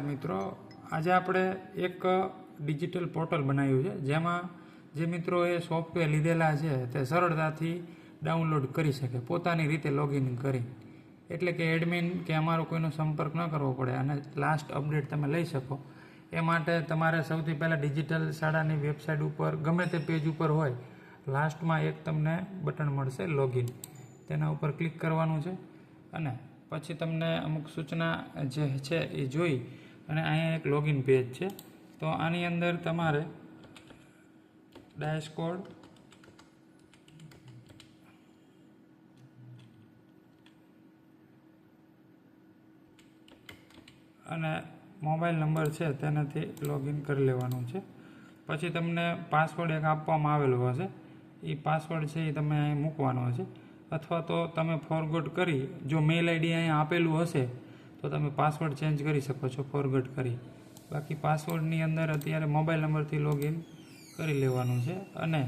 મિત્રો, આજે આપણે એક ડિજિટલ પોર્ટલ બનાવ્યું છે જેમાં જે મિત્રોએ સોફ્ટવેર લીધેલા છે તે સરળતાથી ડાઉનલોડ કરી શકે પોતાની રીતે લોગિન કરી. એટલે કે એડમિન કે અમારો કોઈનો સંપર્ક ન કરવો પડે અને લાસ્ટ અપડેટ તમે લઈ શકો. એ માટે તમારે સૌથી પહેલાં ડિજિટલ શાળાની વેબસાઇટ ઉપર ગમે તે પેજ ઉપર હોય લાસ્ટમાં એક તમને બટન મળશે લોગિન. તેના ઉપર ક્લિક કરવાનું છે અને પછી તમને અમુક સૂચના જે છે એ જોઈ અને અહીંયા એક લોગિન પેજ છે. તો આની અંદર તમારે ડેશબોર્ડ અને મોબાઈલ નંબર છે તેનાથી લોગિન કરી લેવાનું છે. પછી તમને પાસવર્ડ એક આપવામાં આવેલો હશે, એ પાસવર્ડ છે એ તમે અહીં મૂકવાનો હશે, અથવા તો તમે ફોરગોટ કરી જો મેલ આઈડી અહીંયા આપેલું હશે તો તમે પાસવર્ડ ચેન્જ કરી શકો છો ફોરગોટ કરી. બાકી પાસવર્ડની અંદર અત્યારે મોબાઈલ નંબરથી લોગિન કરી લેવાનું છે અને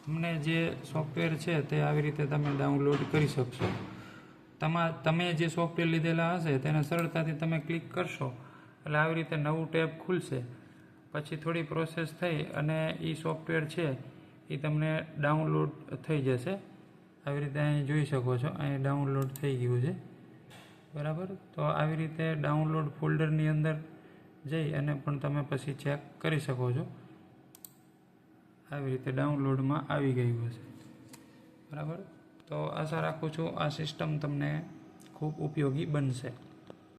તમને જે સોફ્ટવેર છે તે આવી રીતે તમે ડાઉનલોડ કરી શકશો. તમે જે સોફ્ટવેર લીધેલા હશે તેને સરળતાથી તમે ક્લિક કરશો એટલે આવી રીતે નવું ટેબ ખુલશે. પછી થોડી પ્રોસેસ થઈ અને એ સોફ્ટવેર છે એ તમને ડાઉનલોડ થઈ જશે. આવી રીતે અહીં જોઈ શકો છો, અહીં ડાઉનલોડ થઈ ગયું છે, બરાબર. તો આવી રીતે ડાઉનલોડ ફોલ્ડરની અંદર જઈ અને પણ તમે પછી ચેક કરી શકો છો. આવી રીતે ડાઉનલોડમાં આવી ગયું હશે, બરાબર. તો આશા રાખું છું આ સિસ્ટમ તમને ખૂબ ઉપયોગી બનશે.